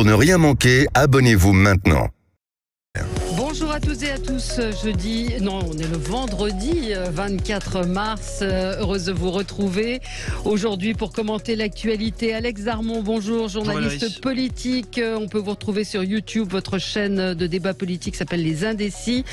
Pour ne rien manquer, abonnez-vous maintenant. Bonjour à toutes et à tous, on est le vendredi 24 mars, heureuse de vous retrouver aujourd'hui pour commenter l'actualité. Alex Darmon, bonjour, journaliste politique, on peut vous retrouver sur YouTube, votre chaîne de débat politique s'appelle Les Indécis.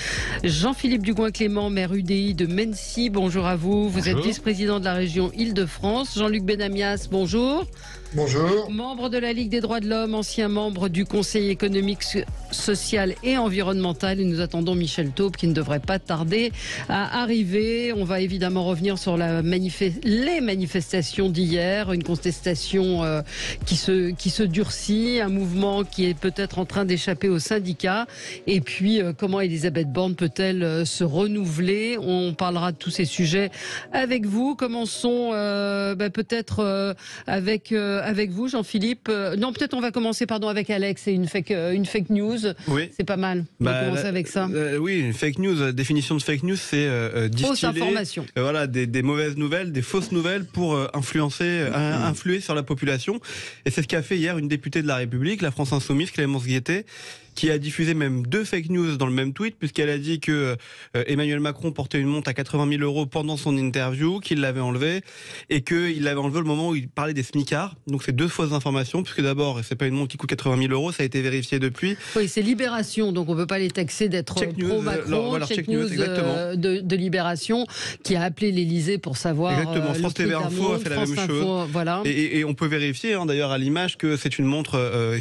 Jean-Philippe Dugoin-Clément, maire UDI de Mennecy, bonjour à vous, vous êtes vice-président de la région Île-de-France. Jean-Luc Benamias, bonjour. Bonjour. Membre de la Ligue des droits de l'homme, ancien membre du Conseil économique, social et environnemental. Et nous attendons Michel Taube qui ne devrait pas tarder à arriver. On va évidemment revenir sur les manifestations d'hier. Une contestation qui se durcit, un mouvement qui est peut-être en train d'échapper aux syndicats. Et puis, comment Elisabeth Borne peut-elle se renouveler? On parlera de tous ces sujets avec vous. Commençons peut-être avec vous, Jean-Philippe. Non, peut-être on va commencer avec Alex et une fake news. Oui. C'est pas mal. On va commencer avec ça. Oui, une fake news. Définition de fake news, c'est fausse distiller information. Des mauvaises nouvelles, des fausses nouvelles pour influer sur la population. Et c'est ce qu'a fait hier une députée de la République, la France Insoumise, Clémence Guettet, qui a diffusé même 2 fake news dans le même tweet, puisqu'elle a dit que Emmanuel Macron portait une montre à 80 000 € pendant son interview, qu'il l'avait enlevée, et qu'il l'avait enlevée au moment où il parlait des smicards. Donc c'est 2 fausses informations, puisque d'abord, c'est pas une montre qui coûte 80 000 €, ça a été vérifié depuis. Oui, c'est Libération, donc on ne peut pas les taxer d'être pro-Macron. Check news de Libération, qui a appelé l'Élysée pour savoir. Exactement, France TV Info a fait la même chose. Voilà. Et on peut vérifier, d'ailleurs, à l'image, que c'est une montre,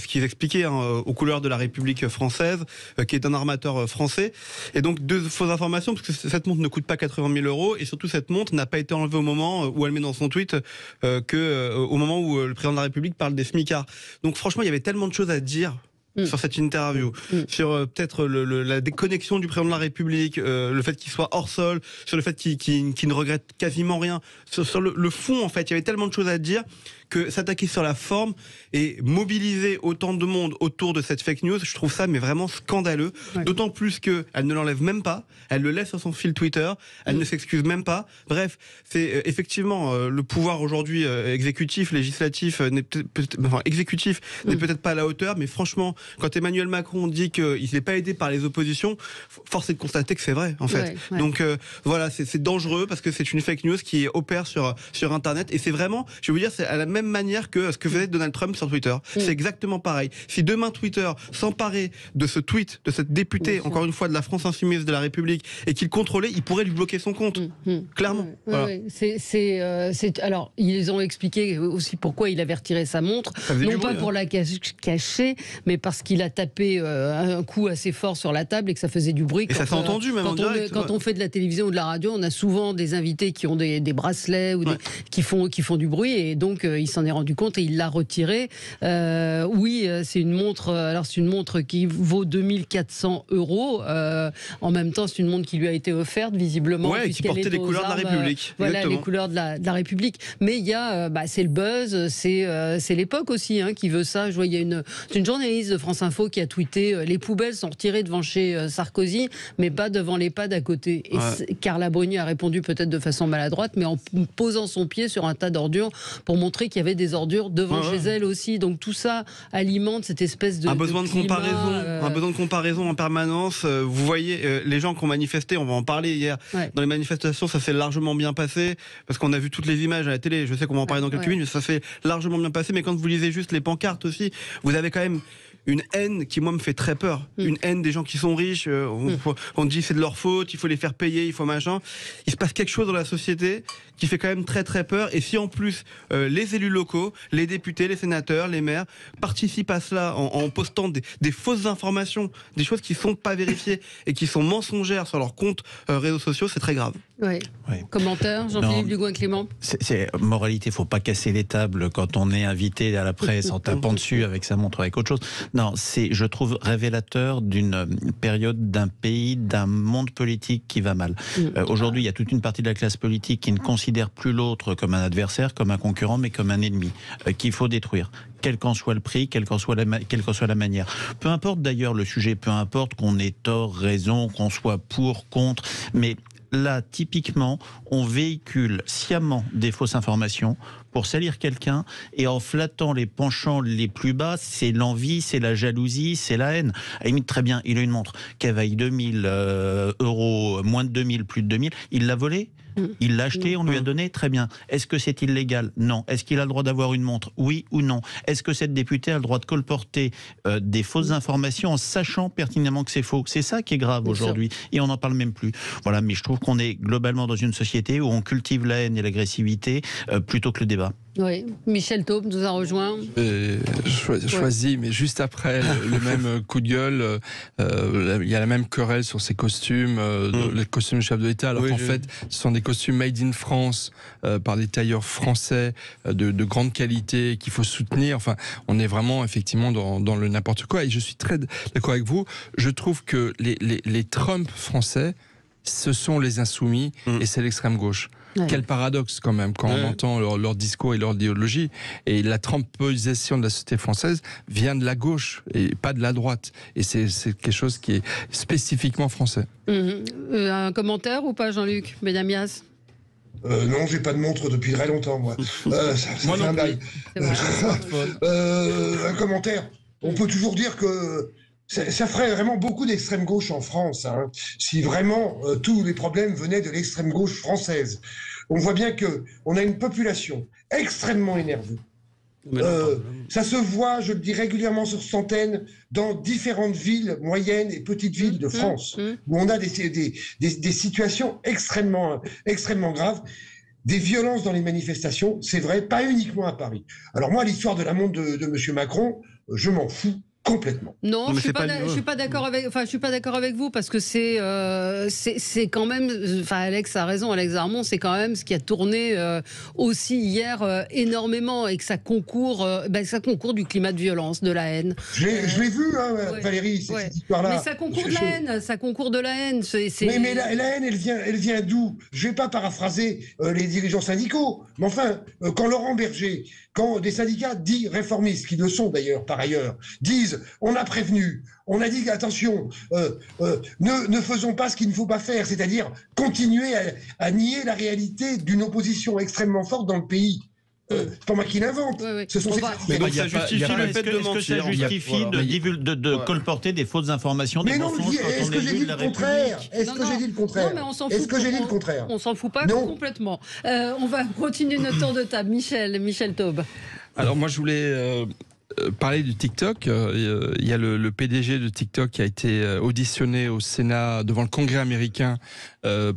ce qu'ils expliquaient, aux couleurs de la République française, qui est un armateur français. Et donc 2 fausses informations, parce que cette montre ne coûte pas 80 000 €, et surtout cette montre n'a pas été enlevée au moment où elle met dans son tweet au moment où le président de la République parle des smicards. Donc franchement, il y avait tellement de choses à dire sur cette interview, sur peut-être la déconnexion du président de la République, le fait qu'il soit hors sol, sur le fait qu'il ne regrette quasiment rien, sur le fond, en fait, il y avait tellement de choses à dire que s'attaquer sur la forme et mobiliser autant de monde autour de cette fake news, je trouve ça mais vraiment scandaleux. Ouais. D'autant plus qu'elle ne l'enlève même pas, elle le laisse sur son fil Twitter, elle ne s'excuse même pas. Bref, c'est effectivement le pouvoir aujourd'hui exécutif, législatif, n'est peut-être pas à la hauteur, mais franchement, quand Emmanuel Macron dit qu'il n'est pas aidé par les oppositions, force est de constater que c'est vrai, en fait. Ouais. Donc voilà, c'est dangereux parce que c'est une fake news qui opère sur Internet, et c'est vraiment, je vais vous dire, c'est à la même manière que ce que faisait Donald Trump sur Twitter. C'est exactement pareil. Si demain Twitter s'emparait de ce tweet de cette députée, encore une fois de la France Insoumise de la République, et qu'il contrôlait, il pourrait lui bloquer son compte. Clairement. Voilà. Alors, ils ont expliqué aussi pourquoi il avait retiré sa montre. Non pas pour la cacher, mais parce qu'il a tapé un coup assez fort sur la table et que ça faisait du bruit. Et ça s'est entendu même en direct. Quand on fait de la télévision ou de la radio, on a souvent des invités qui ont des bracelets ou qui font du bruit, et donc il s'en est rendu compte et il l'a retiré. Oui, c'est une montre. Alors c'est une montre qui vaut 2400 €. En même temps, c'est une montre qui lui a été offerte visiblement. Ouais, qui portait les couleurs de la République. Voilà, les couleurs de la République. Mais il y a, c'est le buzz, c'est l'époque aussi qui veut ça. Je vois, il y a une journaliste de France Info qui a tweeté les poubelles sont retirées devant chez Sarkozy, mais pas devant les pads d'à côté. Et Carla Bruni a répondu peut-être de façon maladroite, mais en posant son pied sur un tas d'ordures pour montrer qu'il y avait des ordures devant chez elle aussi. Donc tout ça alimente cette espèce de besoin de climat, comparaison, un besoin de comparaison en permanence. Vous voyez, les gens qui ont manifesté, on va en parler hier. Dans les manifestations, ça s'est largement bien passé parce qu'on a vu toutes les images à la télé. Je sais qu'on va en parler dans quelques minutes, mais ça s'est largement bien passé. Mais quand vous lisez juste les pancartes aussi, vous avez quand même une haine qui, moi, me fait très peur. Une haine des gens qui sont riches. On dit c'est de leur faute, il faut les faire payer, il faut machin. Il se passe quelque chose dans la société qui fait quand même très très peur. Et si en plus les élus locaux, les députés, les sénateurs, les maires participent à cela en postant des fausses informations, des choses qui ne sont pas vérifiées et qui sont mensongères sur leurs comptes réseaux sociaux, c'est très grave. Oui. Commentaire, Jean-Philippe Dugoin-Clément. Moralité, il ne faut pas casser les tables quand on est invité à la presse en tapant dessus avec sa montre, avec autre chose. Non, je trouve révélateur d'une période, d'un pays, d'un monde politique qui va mal. Aujourd'hui, il y a toute une partie de la classe politique qui ne considère plus l'autre comme un adversaire, comme un concurrent, mais comme un ennemi, qu'il faut détruire. Quel qu'en soit le prix, quelle qu'en soit la manière. Peu importe d'ailleurs le sujet, peu importe qu'on ait tort, raison, qu'on soit pour, contre, mais Là, typiquement, on véhicule sciemment des fausses informations pour salir quelqu'un, et en flattant les penchants les plus bas, c'est l'envie, c'est la jalousie, c'est la haine. À la limite, très bien, il a une montre qui vaille 2000 euros, moins de 2000, plus de 2000, il l'a volée. Il l'a acheté, on lui a donné, très bien. Est-ce que c'est illégal? Non. Est-ce qu'il a le droit d'avoir une montre? Oui ou non? Est-ce que cette députée a le droit de colporter des fausses informations en sachant pertinemment que c'est faux? C'est ça qui est grave aujourd'hui, et on n'en parle même plus. Voilà, mais je trouve qu'on est globalement dans une société où on cultive la haine et l'agressivité plutôt que le débat. Oui, Michel Taube nous a rejoint. Choisi, mais juste après le même coup de gueule, il y a la même querelle sur ces costumes, les costumes de chef de l'État, alors qu'en fait, ce sont des costumes made in France, par des tailleurs français de grande qualité qu'il faut soutenir. Enfin, on est vraiment effectivement dans le n'importe quoi. Et je suis très d'accord avec vous. Je trouve que les Trump français, ce sont les insoumis et c'est l'extrême gauche. Ouais. Quel paradoxe quand même quand on entend leur discours et leur idéologie. Et la trumpisation de la société française vient de la gauche et pas de la droite. Et c'est quelque chose qui est spécifiquement français. Un commentaire ou pas, Jean-Luc Benamias? Non, j'ai pas de montre depuis très longtemps, moi. Ça moi fait un bail. Un commentaire. On peut toujours dire que ça ferait vraiment beaucoup d'extrême gauche en France, hein, si vraiment tous les problèmes venaient de l'extrême gauche française. On voit bien que on a une population extrêmement énervée. Ça se voit, je le dis régulièrement sur centaines, dans différentes villes moyennes et petites villes de France, où on a des situations extrêmement graves. Des violences dans les manifestations, c'est vrai, pas uniquement à Paris. Alors moi, l'histoire de la montre de M. Macron, je m'en fous complètement. Non, je suis pas d'accord avec vous, parce que c'est quand même, enfin Alex a raison, Alex Darmon, c'est quand même ce qui a tourné aussi hier énormément, et que ça concourt du climat de violence, de la haine. Je l'ai vu, hein, Valérie, cette histoire-là. Mais ça concourt de la haine, ça concourt de la haine. Mais la haine, elle vient d'où? Je vais pas paraphraser les dirigeants syndicaux, mais enfin, quand Laurent Berger, quand des syndicats dits réformistes, qui le sont d'ailleurs par ailleurs, disent on a prévenu, on a dit attention, ne faisons pas ce qu'il ne faut pas faire, c'est-à-dire continuer à nier la réalité d'une opposition extrêmement forte dans le pays. C'est pas moi qui l'invente. Ce sont mais donc ça justifie le fait de mentir. Est-ce que ça justifie de colporter des fausses informations, des mensonges quand on est élu de la République? Est-ce que j'ai dit le contraire? Non, mais on s'en fout. Est-ce que j'ai dit le contraire? On s'en fout pas complètement. On va continuer notre tour de table. Michel Taube. Alors moi je voulais parler du TikTok. Il y a le PDG de TikTok qui a été auditionné au Sénat devant le Congrès américain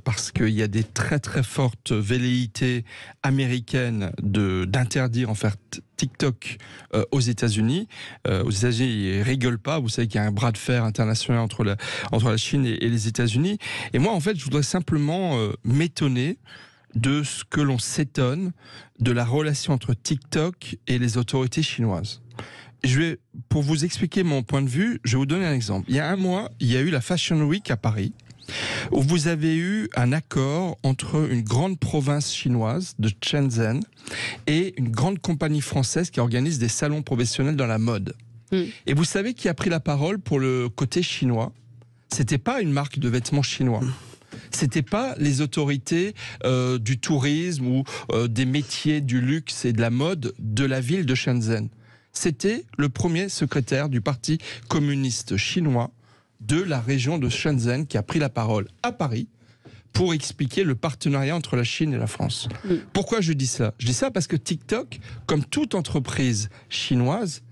parce qu'il y a des très très fortes velléités américaines d'interdire en fait TikTok aux États-Unis. Aux États-Unis, ils rigolent pas. Vous savez qu'il y a un bras de fer international entre la Chine et les États-Unis. Et moi, en fait, je voudrais simplement m'étonner de ce que l'on s'étonne de la relation entre TikTok et les autorités chinoises. Pour vous expliquer mon point de vue, je vais vous donner un exemple. Il y a un mois, il y a eu la Fashion Week à Paris, où vous avez eu un accord entre une grande province chinoise de Shenzhen et une grande compagnie française qui organise des salons professionnels dans la mode. Et vous savez qui a pris la parole pour le côté chinois? C'était pas une marque de vêtements chinois. C'était pas les autorités du tourisme ou des métiers du luxe et de la mode de la ville de Shenzhen. C'était le premier secrétaire du Parti communiste chinois de la région de Shenzhen qui a pris la parole à Paris pour expliquer le partenariat entre la Chine et la France. Pourquoi je dis ça? Je dis ça parce que TikTok, comme toute entreprise chinoise,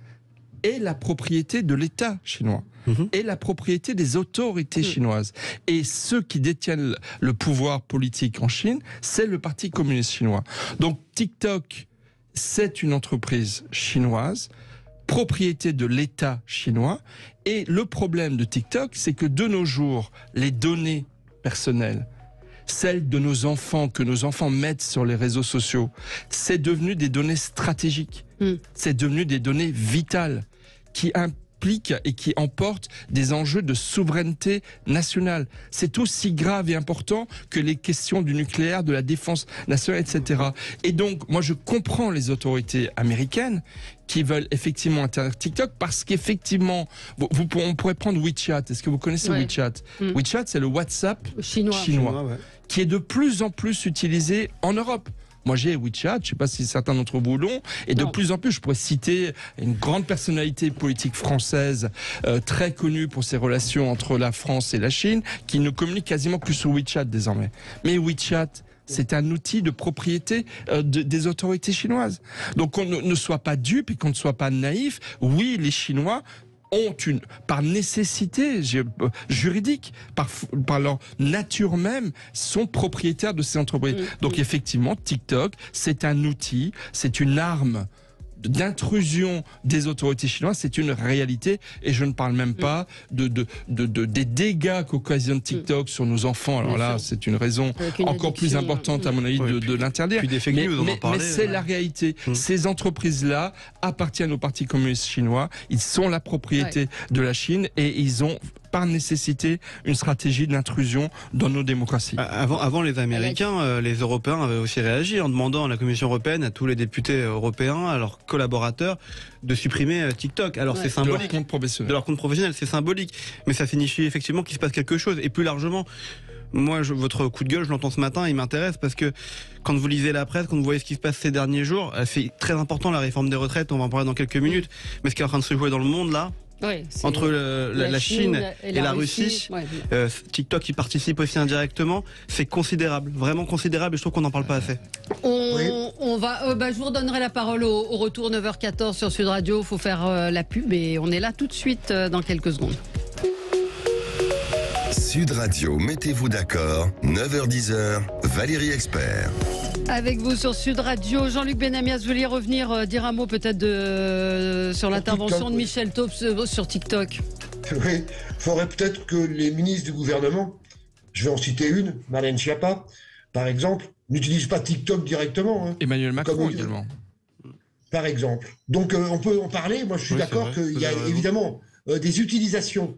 est la propriété de l'État chinois. Et la propriété des autorités chinoises. Et ceux qui détiennent le pouvoir politique en Chine, c'est le Parti communiste chinois. Donc TikTok, c'est une entreprise chinoise, propriété de l'État chinois. Et le problème de TikTok, c'est que de nos jours, les données personnelles, celles de nos enfants, que nos enfants mettent sur les réseaux sociaux, c'est devenu des données stratégiques. C'est devenu des données vitales implique et qui emporte des enjeux de souveraineté nationale. C'est aussi grave et important que les questions du nucléaire, de la défense nationale, etc. Et donc, moi, je comprends les autorités américaines qui veulent effectivement interdire TikTok parce qu'effectivement, on pourrait prendre WeChat. Est-ce que vous connaissez WeChat? WeChat, c'est le WhatsApp chinois ouais. qui est de plus en plus utilisé en Europe. Moi, j'ai WeChat, je ne sais pas si certains d'entre vous l'ont, et de plus en plus, je pourrais citer une grande personnalité politique française, très connue pour ses relations entre la France et la Chine, qui ne communique quasiment que sur WeChat désormais. Mais WeChat, c'est un outil de propriété des autorités chinoises. Donc qu'on ne soit pas dupe et qu'on ne soit pas naïf. Oui, les Chinois ont par nécessité juridique, par leur nature même, sont propriétaires de ces entreprises. Donc effectivement, TikTok, c'est un outil, c'est une arme d'intrusion des autorités chinoises, c'est une réalité, et je ne parle même pas des dégâts qu'occasionne TikTok sur nos enfants. Alors là, c'est une raison encore plus importante à mon avis de l'interdire. Puis des fake news, mais c'est la réalité. Ces entreprises-là appartiennent au Parti communiste chinois, ils sont la propriété de la Chine et ils ont par nécessité une stratégie d'intrusion dans nos démocraties. Avant les Américains, les Européens avaient aussi réagi en demandant à la Commission européenne, à tous les députés européens, à leurs collaborateurs, de supprimer TikTok. Alors c'est symbolique. De leur compte professionnel, c'est symbolique. Mais ça signifie effectivement qu'il se passe quelque chose. Et plus largement, moi, votre coup de gueule, je l'entends ce matin, il m'intéresse parce que quand vous lisez la presse, quand vous voyez ce qui se passe ces derniers jours, c'est très important la réforme des retraites, on va en parler dans quelques minutes. Mais ce qui est en train de se jouer dans le monde là, entre la Chine et la Russie, TikTok qui participe aussi indirectement, c'est considérable, vraiment considérable, et je trouve qu'on n'en parle pas assez. On va, je vous redonnerai la parole au retour 9h14 sur Sud Radio. Il faut faire la pub et on est là tout de suite dans quelques secondes. Sud Radio, mettez-vous d'accord, 9h-10h, Valérie Expert. Avec vous sur Sud Radio, Jean-Luc Benamias, vous vouliez revenir, dire un mot peut-être sur l'intervention de Michel Taube sur TikTok. Oui, il faudrait peut-être que les ministres du gouvernement, je vais en citer une, Marlène Schiappa, par exemple, n'utilisent pas TikTok directement. Emmanuel Macron également. Par exemple. Donc on peut en parler, moi je suis d'accord qu'il y a évidemment des utilisations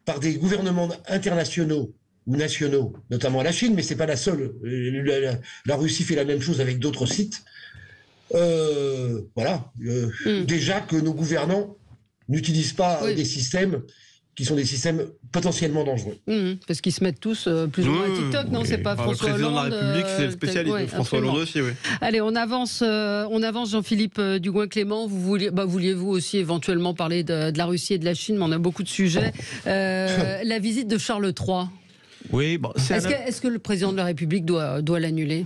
par des gouvernements internationaux ou nationaux, notamment la Chine, mais c'est pas la seule. La Russie fait la même chose avec d'autres sites. Déjà que nos gouvernants n'utilisent pas des systèmes qui sont des systèmes potentiellement dangereux. Parce qu'ils se mettent tous plus ou moins à TikTok, non? C'est pas François Hollande. Le président de la République, c'est le spécialiste. François Hollande aussi, oui. Allez, on avance Jean-Philippe Dugoin-Clément. Vouliez-vous aussi éventuellement parler de la Russie et de la Chine, mais on a beaucoup de sujets. La visite de Charles III. Oui, est-ce que le président de la République doit l'annuler?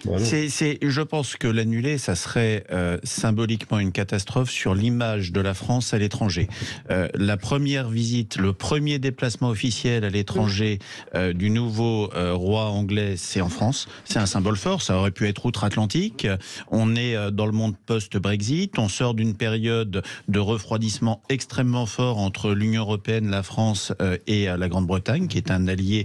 Je pense que l'annuler, ça serait symboliquement une catastrophe sur l'image de la France à l'étranger. La première visite, le premier déplacement officiel à l'étranger du nouveau roi anglais, c'est en France. C'est un symbole fort, ça aurait pu être outre-Atlantique. On est dans le monde post-Brexit, on sort d'une période de refroidissement extrêmement fort entre l'Union européenne, la France et la Grande-Bretagne, qui est un allié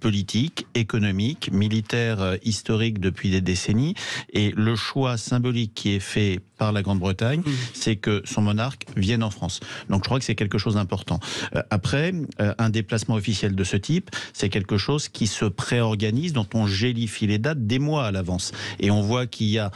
politique, économique, militaire, historique depuis des décennies, et le choix symbolique qui est fait par la Grande-Bretagne, c'est que son monarque vienne en France. Donc je crois que c'est quelque chose d'important. Après, un déplacement officiel de ce type, c'est quelque chose qui se préorganise, dont on gélifie les dates des mois à l'avance. Et on voit qu'il y a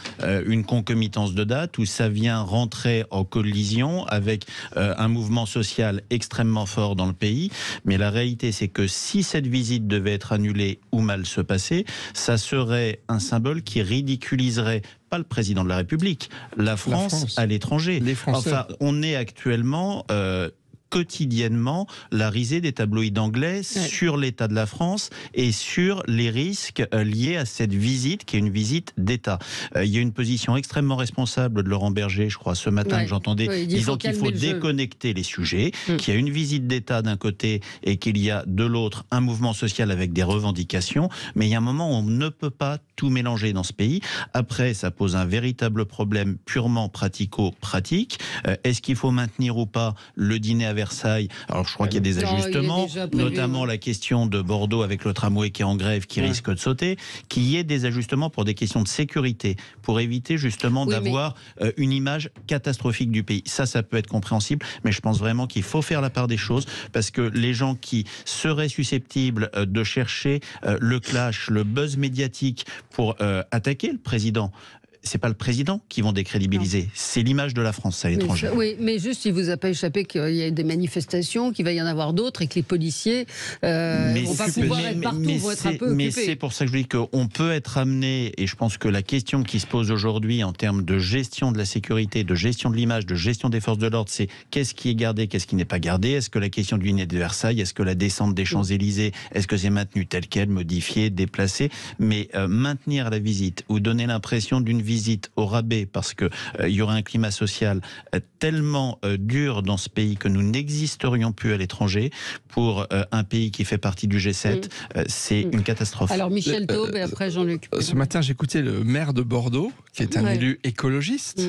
une concomitance de dates où ça vient rentrer en collision avec un mouvement social extrêmement fort dans le pays. Mais la réalité, c'est que si cette visite devait être annulée ou mal se passer, ça serait un symbole qui ridiculiserait pas le président de la République, la France. À l'étranger. Enfin, on est actuellement quotidiennement la risée des tabloïds anglais sur l'état de la France et sur les risques liés à cette visite qui est une visite d'État. Il y a une position extrêmement responsable de Laurent Berger, je crois, ce matin que j'entendais, disant qu'il faut déconnecter les sujets, qu'il y a une visite d'État d'un côté et qu'il y a de l'autre un mouvement social avec des revendications, mais il y a un moment où on ne peut pas tout mélanger dans ce pays. Après, ça pose un véritable problème purement pratico-pratique. Est-ce qu'il faut maintenir ou pas le dîner à Versailles. Alors je crois qu'il y a des ajustements, notamment la question de Bordeaux avec le tramway qui est en grève, qui risque de sauter, qu'il y ait des ajustements pour des questions de sécurité, pour éviter justement d'avoir une image catastrophique du pays. Ça peut être compréhensible, mais je pense vraiment qu'il faut faire la part des choses, parce que les gens qui seraient susceptibles de chercher le clash, le buzz médiatique pour attaquer le président, c'est pas le président qui vont décrédibiliser, c'est l'image de la France à l'étranger. Oui, mais juste, il vous a pas échappé qu'il y a des manifestations, qu'il va y en avoir d'autres et que les policiers vont pas pouvoir être partout, vont être un peu occupés. Mais c'est pour ça que je dis qu'on peut être amené, et je pense que la question qui se pose aujourd'hui en termes de gestion de la sécurité, de gestion de l'image, de gestion des forces de l'ordre, c'est qu'est-ce qui est gardé, qu'est-ce qui n'est pas gardé. Est-ce que la question du dîner de Versailles, est-ce que la descente des Champs-Élysées, est-ce que c'est maintenu tel quel, modifié, déplacé? Mais maintenir la visite ou donner l'impression d'une visite au rabais parce que il y aura un climat social tellement dur dans ce pays que nous n'existerions plus à l'étranger pour un pays qui fait partie du G7, c'est une catastrophe. Alors Michel Taube et après Jean-Luc. Ce matin, j'écoutais le maire de Bordeaux, qui est un élu écologiste.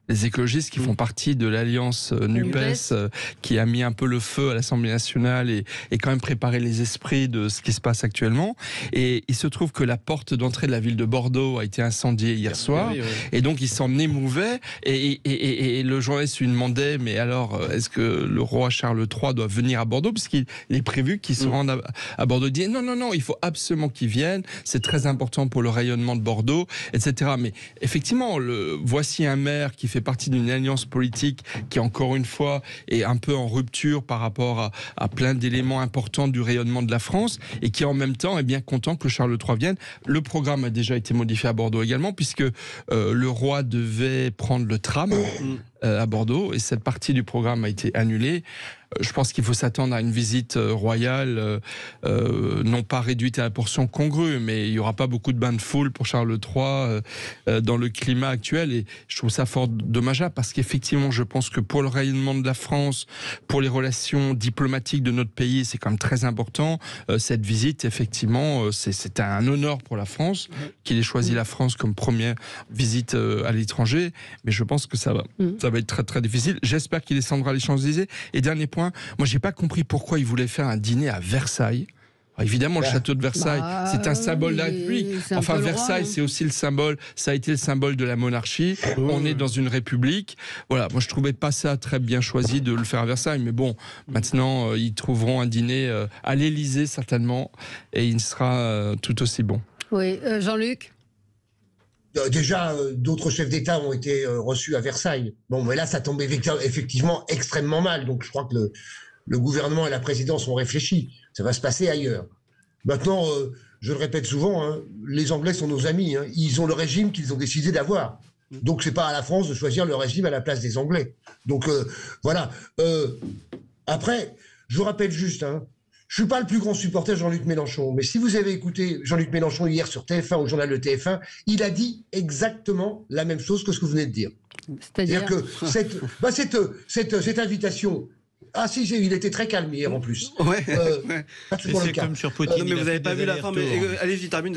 Les écologistes qui font partie de l'alliance NUPES, qui a mis un peu le feu à l'Assemblée nationale et quand même préparé les esprits de ce qui se passe actuellement. Et il se trouve que la porte d'entrée de la ville de Bordeaux a été incendiée hier soir. Et donc ils s'en émouvaient. Et le journaliste lui demandait, mais alors, est-ce que le roi Charles III doit venir à Bordeaux? Parce qu'il est prévu qu'il se rende à Bordeaux. Il dit non, il faut absolument qu'il vienne. C'est très important pour le rayonnement de Bordeaux, etc. Mais effectivement, voici un maire qui fait partie d'une alliance politique qui, encore une fois, est un peu en rupture par rapport à plein d'éléments importants du rayonnement de la France et qui, en même temps, est bien content que Charles III vienne. Le programme a déjà été modifié à Bordeaux également, puisque le roi devait prendre le tram à Bordeaux et cette partie du programme a été annulée. Je pense qu'il faut s'attendre à une visite royale, non pas réduite à la portion congrue, mais il n'y aura pas beaucoup de bains de foule pour Charles III dans le climat actuel. Et je trouve ça fort dommageable parce qu'effectivement, je pense que pour le rayonnement de la France, pour les relations diplomatiques de notre pays, c'est quand même très important. Cette visite, effectivement, c'est un honneur pour la France qu'il ait choisi la France comme première visite à l'étranger. Mais je pense que ça va être très très difficile. J'espère qu'il descendra les Champs-Élysées. Et dernier point, moi j'ai pas compris pourquoi il voulait faire un dîner à Versailles. Alors, évidemment, le château de Versailles, c'est un symbole de la République. Enfin, Versailles, c'est aussi le symbole, ça a été le symbole de la monarchie. On est dans une république. Voilà, moi je trouvais pas ça très bien choisi de le faire à Versailles, mais bon, maintenant ils trouveront un dîner à l'Élysée certainement, et il sera tout aussi bon. Oui, Jean-Luc. Déjà, d'autres chefs d'État ont été reçus à Versailles. Bon, mais là, ça tombe effectivement extrêmement mal. Donc, je crois que le gouvernement et la présidence ont réfléchi. Ça va se passer ailleurs. Maintenant, je le répète souvent, les Anglais sont nos amis. Ils ont le régime qu'ils ont décidé d'avoir. Donc, c'est pas à la France de choisir le régime à la place des Anglais. Donc, voilà. Après, je vous rappelle juste... je suis pas le plus grand supporter de Jean-Luc Mélenchon, mais si vous avez écouté Jean-Luc Mélenchon hier sur TF1, au journal de TF1, il a dit exactement la même chose que ce que vous venez de dire. C'est-à-dire que cette invitation... Ah si, il était très calme hier en plus. Pas toujours le cas. Comme sur Poutine. Non mais vous n'avez pas vu la fin, mais allez-y, termine.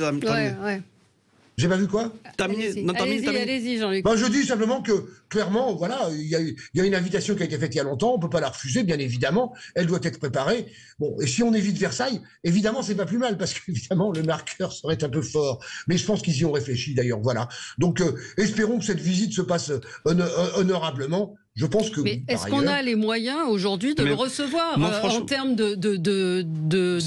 J'ai pas vu quoi? Allez-y, Jean-Luc. Je dis simplement que, clairement, voilà, il y a une invitation qui a été faite il y a longtemps, on peut pas la refuser, bien évidemment, elle doit être préparée. Bon, et si on évite Versailles, évidemment, c'est pas plus mal, parce qu'évidemment, le marqueur serait un peu fort. Mais je pense qu'ils y ont réfléchi, d'ailleurs, voilà. Donc, espérons que cette visite se passe honorablement. Je pense que. Mais est-ce qu'on a les moyens aujourd'hui de le recevoir en termes de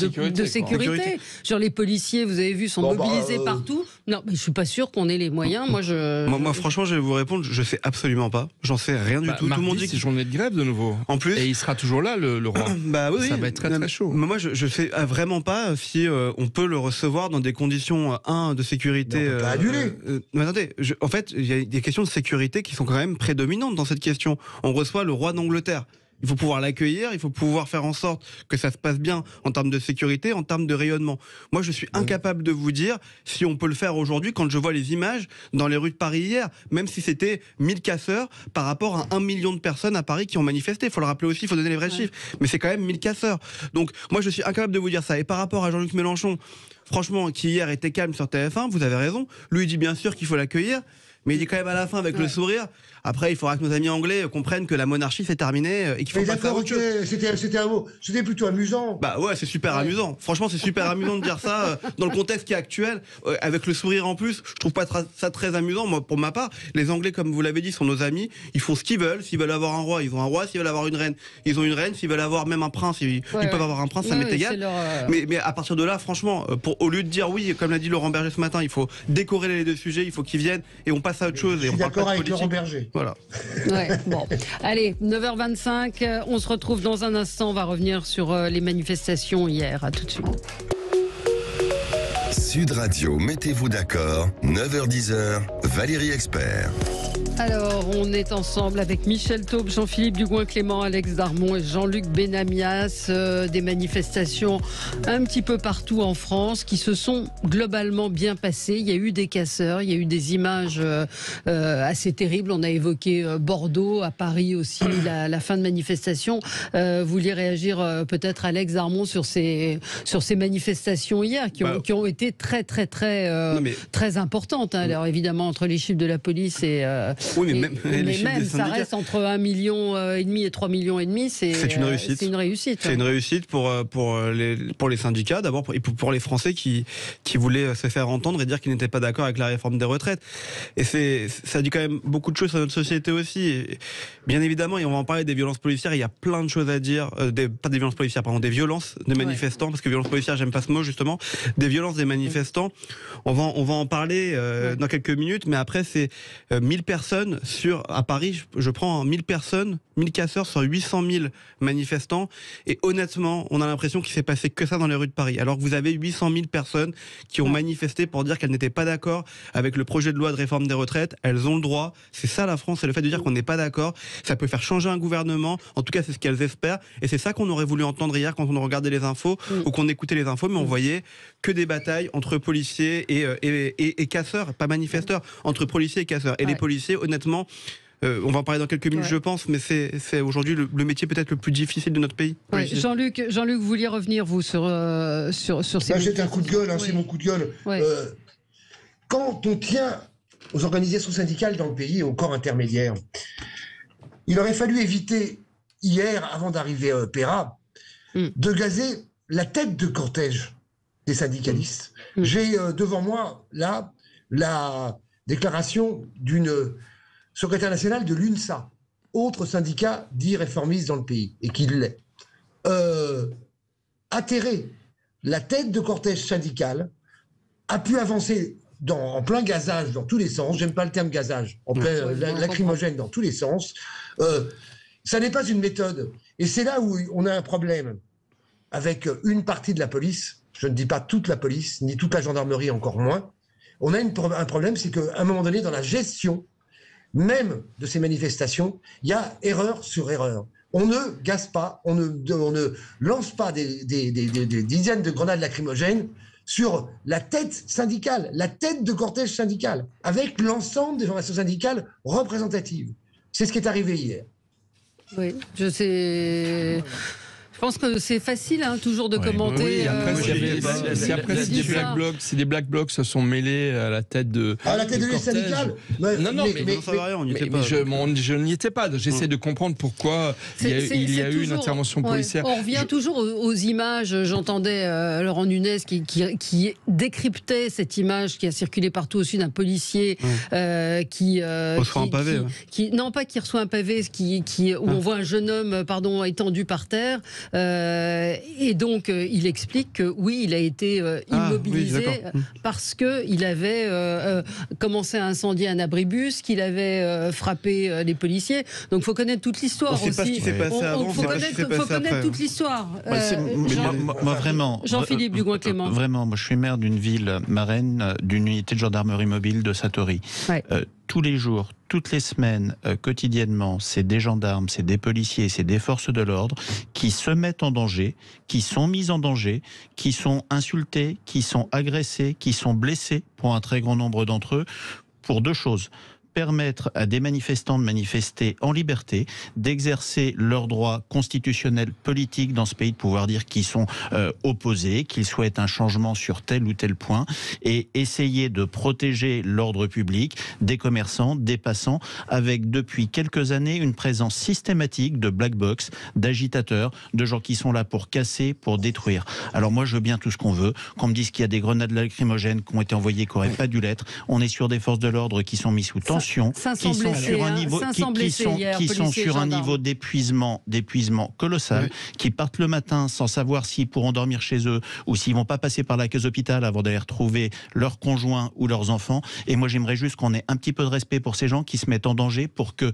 sécurité? Sur les policiers, vous avez vu, sont mobilisés partout. Non, mais je suis pas sûr qu'on ait les moyens. Moi, franchement, je vais vous répondre, je sais absolument pas. J'en sais rien du tout. Tout le monde dit que c'est journée de grève de nouveau. En plus. Et il sera toujours là, le roi. Oui, ça va être très très chaud. Mais moi, je sais vraiment pas si on peut le recevoir dans des conditions de sécurité. On peut pas annuler. Mais attendez, en fait, il y a des questions de sécurité qui sont quand même prédominantes dans cette question. On reçoit le roi d'Angleterre. Il faut pouvoir l'accueillir, il faut pouvoir faire en sorte que ça se passe bien en termes de sécurité, en termes de rayonnement. Moi, je suis incapable de vous dire si on peut le faire aujourd'hui quand je vois les images dans les rues de Paris hier, même si c'était 1000 casseurs par rapport à 1 million de personnes à Paris qui ont manifesté. Il faut le rappeler aussi, il faut donner les vrais chiffres. Mais c'est quand même 1000 casseurs. Donc, moi, je suis incapable de vous dire ça. Et par rapport à Jean-Luc Mélenchon, franchement, qui hier était calme sur TF1, vous avez raison. Lui, il dit bien sûr qu'il faut l'accueillir. mais il dit quand même à la fin avec le sourire. Après, il faudra que nos amis anglais comprennent que la monarchie c'est terminé et qu'il faut pas faire autre chose. C'était un mot. C'était plutôt amusant. Bah ouais, c'est super amusant. Franchement, c'est super amusant de dire ça dans le contexte qui est actuel, avec le sourire en plus. Je trouve pas ça très amusant. Moi, pour ma part, les Anglais, comme vous l'avez dit, sont nos amis. Ils font ce qu'ils veulent. S'ils veulent avoir un roi, ils ont un roi. S'ils veulent avoir une reine, ils ont une reine. S'ils veulent avoir même un prince, ils peuvent avoir un prince. Ça m'est égal. Mais à partir de là, franchement, au lieu de dire oui, comme l'a dit Laurent Berger ce matin, il faut décorer les deux sujets. Il faut qu'ils viennent et on passe à autre chose. Je suis d'accord avec Laurent Berger. Voilà. Ouais, bon. Allez, 9h25, on se retrouve dans un instant. On va revenir sur les manifestations hier. À tout de suite. Sud Radio, mettez-vous d'accord, 9h-10h, Valérie Expert. Alors, on est ensemble avec Michel Taube, Jean-Philippe Dugoin-Clément, Alex Darmon et Jean-Luc Benamias. Des manifestations un petit peu partout en France qui se sont globalement bien passées. Il y a eu des casseurs, il y a eu des images assez terribles. On a évoqué Bordeaux, à Paris aussi, la fin de manifestation. Vous vouliez réagir peut-être, Alex Darmon, sur ces manifestations hier qui ont été très importantes. Hein. Alors évidemment, entre les chiffres de la police et... Oui, mais même ça reste entre 1,5 million et 3,5 millions. C'est une réussite. C'est une réussite. C'est une réussite pour les syndicats d'abord et pour les Français qui voulaient se faire entendre et dire qu'ils n'étaient pas d'accord avec la réforme des retraites. Et ça dit quand même beaucoup de choses sur notre société aussi. Et bien évidemment, et on va en parler des violences policières. Il y a plein de choses à dire. Pas des violences policières, pardon, des violences des manifestants, parce que violences policières, j'aime pas ce mot justement. Des violences des manifestants. On va en parler dans quelques minutes, mais après c'est 1000 personnes à Paris, je prends 1000 personnes, 1000 casseurs sur 800 000 manifestants, et honnêtement, on a l'impression qu'il s'est passé que ça dans les rues de Paris, alors que vous avez 800 000 personnes qui ont manifesté pour dire qu'elles n'étaient pas d'accord avec le projet de loi de réforme des retraites. Elles ont le droit, c'est ça la France, c'est le fait de dire qu'on n'est pas d'accord, ça peut faire changer un gouvernement, en tout cas c'est ce qu'elles espèrent, et c'est ça qu'on aurait voulu entendre hier quand on regardait les infos, ou qu'on écoutait les infos, mais on voyait que des batailles entre policiers et casseurs, pas manifesteurs, entre policiers et casseurs, et les policiers, honnêtement, on va en parler dans quelques minutes, je pense, mais c'est aujourd'hui le métier peut-être le plus difficile de notre pays. Jean-Luc, vous vouliez revenir, vous, sur ces... C'était un coup de gueule, c'est mon coup de gueule. Quand on tient aux organisations syndicales dans le pays, au corps intermédiaire, il aurait fallu éviter, hier, avant d'arriver à Péra, de gazer la tête de cortège des syndicalistes. J'ai devant moi, là, la déclaration d'une secrétaire nationale de l'UNSA, autre syndicat dit réformiste dans le pays, et qui l'est. Atterré, la tête de cortège syndical a pu avancer en plein gazage dans tous les sens, j'aime pas le terme gazage, en plein lacrymogène dans tous les sens. Ça n'est pas une méthode. Et c'est là où on a un problème avec une partie de la police, je ne dis pas toute la police, ni toute la gendarmerie, encore moins. On a un problème, c'est qu'à un moment donné, dans la gestion même de ces manifestations, il y a erreur sur erreur. On ne gaze pas, on ne lance pas des dizaines de grenades lacrymogènes sur la tête syndicale, la tête de cortège syndical, avec l'ensemble des formations syndicales représentatives. C'est ce qui est arrivé hier. Oui, je sais... Je pense que c'est facile toujours de commenter. Oui, après, si des black blocs se sont mêlés à la tête de... À la tête de l'Union syndicale. Mais je n'y étais pas. J'essaie de comprendre pourquoi il y a eu une intervention policière. On revient toujours aux images. J'entendais Laurent Nunez qui décryptait cette image qui a circulé partout au sud d'un policier qui reçoit un pavé. Non, pas qui reçoit un pavé, où on voit un jeune homme étendu par terre. Et donc, il explique que oui, il a été immobilisé parce qu'il avait commencé à incendier un abribus, qu'il avait frappé les policiers. Donc, il faut connaître toute l'histoire aussi. On ne sait pas ce qui s'est passé avant. Il faut connaître toute l'histoire. Moi, vraiment. Jean-Philippe Dugoin-Clément. Vraiment, moi, je suis maire d'une ville marraine, d'une unité de gendarmerie mobile de Satori. Tous les jours, toutes les semaines, quotidiennement, c'est des gendarmes, c'est des policiers, c'est des forces de l'ordre qui se mettent en danger, qui sont mis en danger, qui sont insultés, qui sont agressés, qui sont blessés, pour un très grand nombre d'entre eux, pour deux choses. permettre à des manifestants de manifester en liberté, d'exercer leurs droits constitutionnels politiques dans ce pays, de pouvoir dire qu'ils sont opposés, qu'ils souhaitent un changement sur tel ou tel point, et essayer de protéger l'ordre public des commerçants, des passants, avec depuis quelques années une présence systématique de black box, d'agitateurs, de gens qui sont là pour casser, pour détruire. Alors moi je veux bien tout ce qu'on veut, qu'on me dise qu'il y a des grenades lacrymogènes qui ont été envoyées, qui n'auraient pas dû l'être. On est sur des forces de l'ordre qui sont mises sous tension, qui sont sur un niveau, qui sont sur un niveau d'épuisement colossal, qui partent le matin sans savoir s'ils pourront dormir chez eux ou s'ils vont pas passer par la case hôpital avant d'aller retrouver leurs conjoints ou leurs enfants. Et moi j'aimerais juste qu'on ait un petit peu de respect pour ces gens qui se mettent en danger, pour que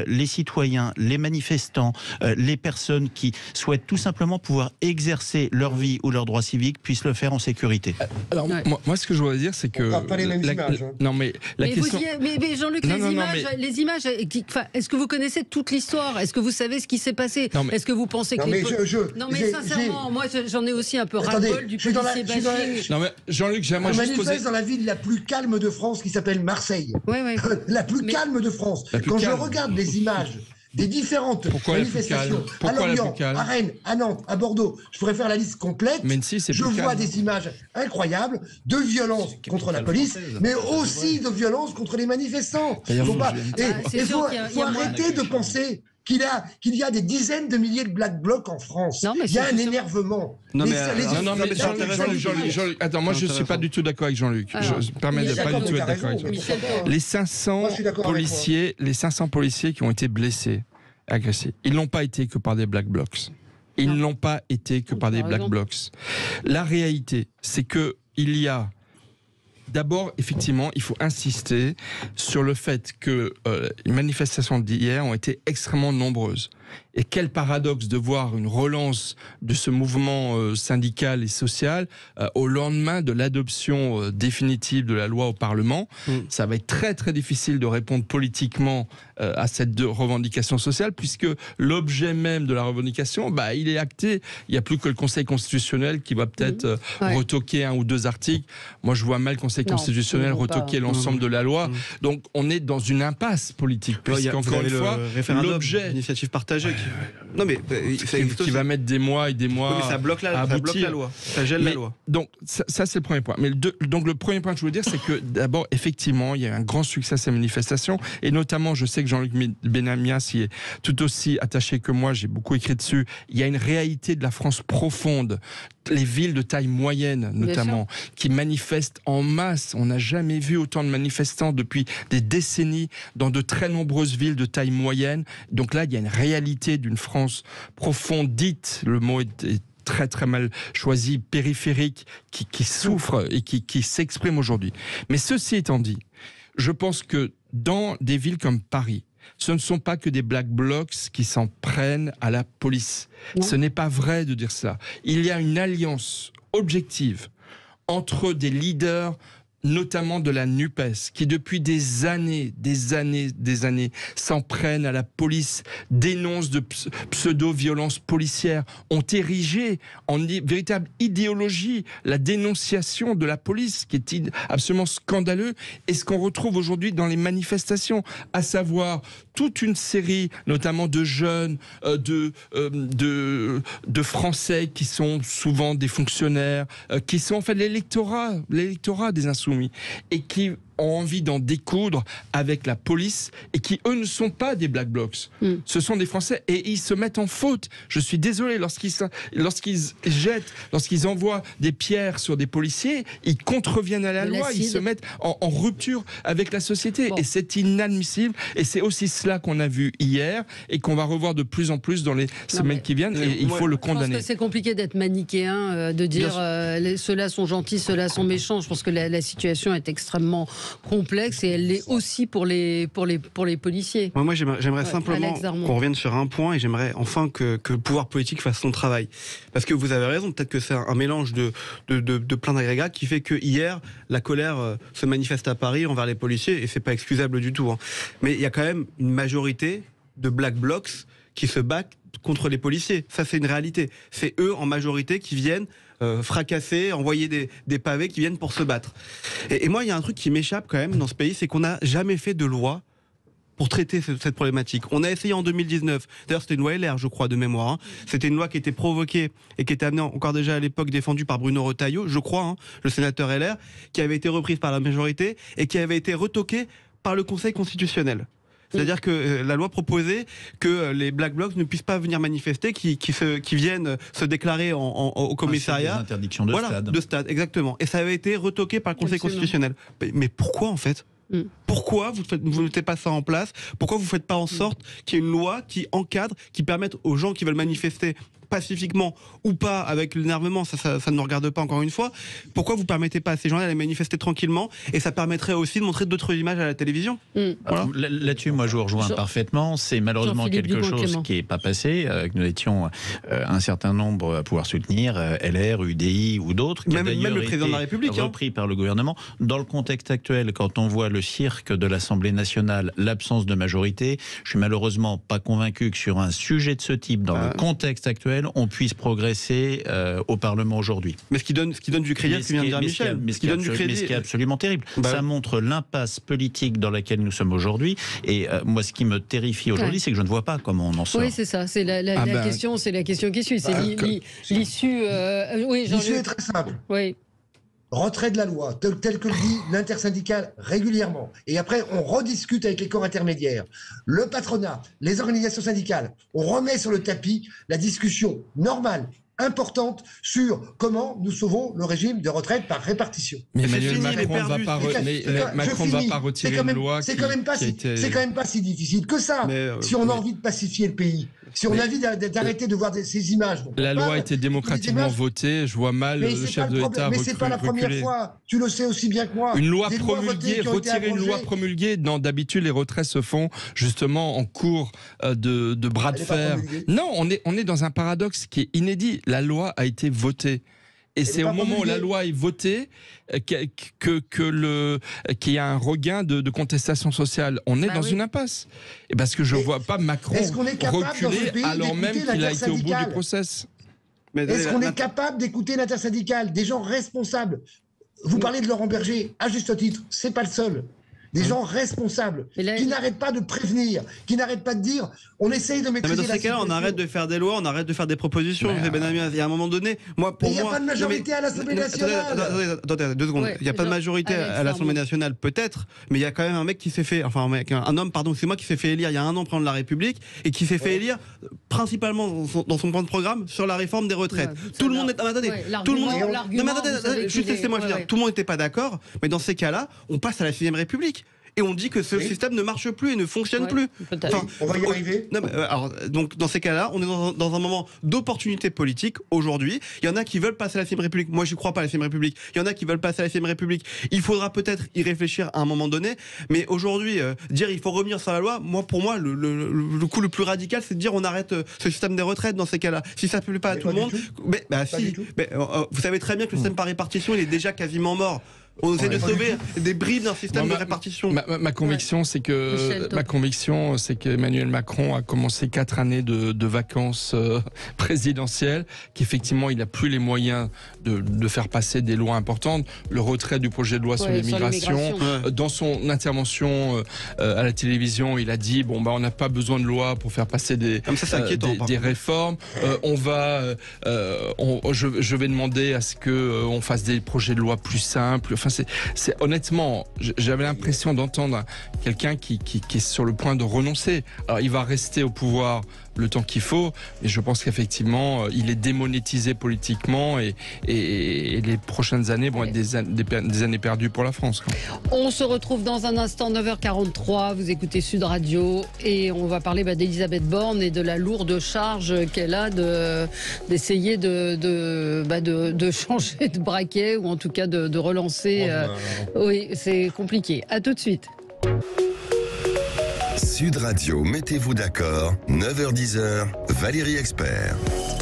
les citoyens, les manifestants, les personnes qui souhaitent tout simplement pouvoir exercer leur vie ou leurs droits civiques puissent le faire en sécurité. Alors moi ce que je voudrais dire, c'est que pas les mêmes images, hein. Non mais la question. Mais Jean-Luc, les images, est-ce que vous connaissez toute l'histoire? Est-ce que vous savez ce qui s'est passé? Est-ce que vous pensez que Non mais sincèrement, moi j'en ai aussi un peu ras-le-bol du policier bashing. Non mais Jean-Luc, j'aimerais juste poser... dans la ville la plus calme de France qui s'appelle Marseille. Oui. La plus calme de France. Quand je regarde les images des différentes manifestations à Lorient, à Rennes, à Nantes, à Bordeaux, je pourrais faire la liste complète. Je vois des images incroyables de violence contre la police, mais aussi de violence contre les manifestants. Il faut arrêter de penser qu'il y a des dizaines de milliers de black blocs en France. Il y a un énervement. Jean-Luc, attends, moi je ne suis pas du tout d'accord avec Jean-Luc. Je me permets de pas du tout être d'accord avec Jean-Luc. Les 500 policiers qui ont été blessés, agressés, ils n'ont pas été que par des black blocs. Ils n'ont pas été que par des black blocs. La réalité, c'est que il y a d'abord, effectivement, il faut insister sur le fait que les manifestations d'hier ont été extrêmement nombreuses. Et quel paradoxe de voir une relance de ce mouvement syndical et social au lendemain de l'adoption définitive de la loi au Parlement. Ça va être très très difficile de répondre politiquement à cette revendication sociale, puisque l'objet même de la revendication, il est acté. Il n'y a plus que le Conseil constitutionnel qui va peut-être retoquer un ou deux articles. Moi je vois mal le Conseil constitutionnel retoquer l'ensemble de la loi. Donc on est dans une impasse politique, puisqu'encore une fois, l'objet... Initiative partagée. Non mais qui va mettre des mois et des mois. Mais ça bloque la loi, ça gèle la loi. Donc ça c'est le premier point. Mais donc le premier point que je veux dire, c'est que d'abord effectivement il y a un grand succès à ces manifestations, et notamment je sais que Jean-Luc Benamias y est tout aussi attaché que moi. J'ai beaucoup écrit dessus. Il y a une réalité de la France profonde. Les villes de taille moyenne, notamment, qui manifestent en masse. On n'a jamais vu autant de manifestants depuis des décennies dans de très nombreuses villes de taille moyenne. Donc là, il y a une réalité d'une France profonde, dite, le mot est très très mal choisi, périphérique, qui souffre et qui s'exprime aujourd'hui. Mais ceci étant dit, je pense que dans des villes comme Paris, ce ne sont pas que des black blocs qui s'en prennent à la police. Non. Ce n'est pas vrai de dire ça. Il y a une alliance objective entre des leaders, notamment de la NUPES, qui depuis des années, s'en prennent à la police, dénoncent de pseudo-violences policières, ont érigé en véritable idéologie la dénonciation de la police, qui est absolument scandaleux, et ce qu'on retrouve aujourd'hui dans les manifestations, à savoir toute une série, notamment de jeunes, de Français qui sont souvent des fonctionnaires, qui sont en fait l'électorat des insoumis, et qui ont envie d'en découdre avec la police, et qui, eux, ne sont pas des black blocs. Ce sont des Français, et ils se mettent en faute. Je suis désolé, lorsqu'ils envoient des pierres sur des policiers, ils contreviennent à la loi, ils se mettent en rupture avec la société. Et c'est inadmissible, et c'est aussi cela qu'on a vu hier, et qu'on va revoir de plus en plus dans les semaines qui viennent, et il faut le condamner. Je pense que c'est compliqué d'être manichéen, de dire ceux-là sont gentils, ceux-là sont méchants. Je pense que la situation est extrêmement complexe, et elle l'est aussi pour les policiers. Moi j'aimerais simplement qu'on revienne sur un point, et j'aimerais enfin que le pouvoir politique fasse son travail. Parce que vous avez raison, peut-être que c'est un mélange de plein d'agrégats qui fait que hier, la colère se manifeste à Paris envers les policiers, et c'est pas excusable du tout. Mais il y a quand même une majorité de black blocs qui se battent contre les policiers. Ça, c'est une réalité. C'est eux, en majorité, qui viennent fracasser, envoyer des pavés, qui viennent pour se battre. Et moi, il y a un truc qui m'échappe quand même dans ce pays, c'est qu'on n'a jamais fait de loi pour traiter cette problématique. On a essayé en 2019, d'ailleurs c'était une loi LR je crois de mémoire, hein. C'était une loi qui était provoquée et qui était amenée encore déjà à l'époque défendue par Bruno Retailleau, je crois, hein, le sénateur LR, qui avait été reprise par la majorité et qui avait été retoquée par le Conseil constitutionnel. C'est-à-dire que la loi proposait que les Black Blocs ne puissent pas venir manifester, qui viennent se déclarer au commissariat. Des interdictions de stade. De stade, exactement. Et ça avait été retoqué par le Conseil constitutionnel. Mais pourquoi en fait ? Pourquoi vous ne mettez pas ça en place ? Pourquoi vous ne faites pas en sorte qu'il y ait une loi qui encadre, qui permette aux gens qui veulent manifester pacifiquement ou pas avec l'énervement, ça ne nous regarde pas encore une fois. Pourquoi vous permettez pas à ces gens-là d'aller manifester tranquillement, et ça permettrait aussi de montrer d'autres images à la télévision. Voilà. Là-dessus, moi je vous rejoins parfaitement. C'est malheureusement quelque chose qui n'est pas passé. Nous étions un certain nombre à pouvoir soutenir, LR, UDI ou d'autres, qui même le président de la République repris par le gouvernement. Dans le contexte actuel, quand on voit le cirque de l'Assemblée nationale, l'absence de majorité, je suis malheureusement pas convaincu que sur un sujet de ce type, dans le contexte actuel, on puisse progresser au Parlement aujourd'hui. Mais ce qui donne du crédit à ce que vient de dire Michel. Mais ce qui est absolument terrible. Ça montre l'impasse politique dans laquelle nous sommes aujourd'hui. Et moi, ce qui me terrifie aujourd'hui, c'est que je ne vois pas comment on en sort. Oui, c'est ça. C'est la question. C'est la question qui suit. C'est l'issue. L'issue est très simple. Oui. Retrait de la loi, tel que le dit l'intersyndicale régulièrement. Et après, on rediscute avec les corps intermédiaires. Le patronat, les organisations syndicales, on remet sur le tapis la discussion normale, importante, sur comment nous sauvons le régime de retraite par répartition. Mais Emmanuel Macron ne va pas retirer une loi c'est quand même pas si difficile que ça. Si on a envie de pacifier le pays, si on a envie d'arrêter de voir ces images. La loi a été démocratiquement votée. Je vois mal le chef de l'État reculer. Mais c'est pas la première fois. Tu le sais aussi bien que moi. Une loi promulguée, retirer une loi promulguée. Non, d'habitude les retraits se font justement en cours de bras de fer. Non, on est dans un paradoxe qui est inédit. La loi a été votée. Et c'est au moment où la loi est votée qu'il y a un regain de contestation sociale. On est dans une impasse. Et parce que je ne vois pas Macron reculer alors même qu'il a été au bout du process. Est-ce qu'on est capable d'écouter l'intersyndicale, des gens responsables? Vous parlez de Laurent Berger, à juste titre, c'est pas le seul. Des gens responsables, qui n'arrêtent pas de prévenir, qui n'arrêtent pas de dire on essaye de maîtriser la situation. Dans ces cas-là, on arrête de faire des lois, on arrête de faire des propositions. Il y a un moment donné, il n'y a pas de majorité à l'Assemblée nationale. Attendez, 2 secondes. Il n'y a pas de majorité à l'Assemblée nationale, peut-être, mais il y a quand même un mec qui s'est fait, un homme, pardon, c'est moi qui s'est fait élire il y a 1 an président de la République et qui s'est fait élire principalement dans son plan de programme sur la réforme des retraites. Tout le monde est. Attendez, tout le monde. Juste laissez-moi finir. Tout le monde n'était pas d'accord, mais dans ces cas-là, on passe à la 6ème République. Et on dit que ce système ne marche plus et ne fonctionne plus. On va y arriver. Donc dans ces cas-là, on est dans un moment d'opportunité politique aujourd'hui. Il y en a qui veulent passer à la 6ème République. Moi, je ne crois pas à la 6ème République. Il y en a qui veulent passer à la 6ème République. Il faudra peut-être y réfléchir à un moment donné. Mais aujourd'hui, dire il faut revenir sur la loi, pour moi, le coup le plus radical, c'est de dire on arrête ce système des retraites dans ces cas-là. Si ça ne plaît pas à tout le monde, vous savez très bien que le système par répartition, il est déjà quasiment mort. On essaie de sauver des bribes d'un système de répartition. Ma conviction, c'est qu'Emmanuel Macron a commencé 4 années de vacances présidentielles, qu'effectivement, il n'a plus les moyens de faire passer des lois importantes. Le retrait du projet de loi sur l'immigration. Dans son intervention à la télévision, il a dit on n'a pas besoin de loi pour faire passer des réformes. Je vais demander à ce qu'on fasse des projets de loi plus simples. Honnêtement, j'avais l'impression d'entendre quelqu'un qui est sur le point de renoncer. Alors, il va rester au pouvoir le temps qu'il faut, et je pense qu'effectivement, il est démonétisé politiquement, et les prochaines années vont être des années perdues pour la France. On se retrouve dans un instant, 9h43, vous écoutez Sud Radio, et on va parler d'Elisabeth Borne et de la lourde charge qu'elle a d'essayer de changer de braquet, ou en tout cas de relancer. Oui, c'est compliqué. À tout de suite. Sud Radio, mettez-vous d'accord, 9h-10h, Valérie Expert.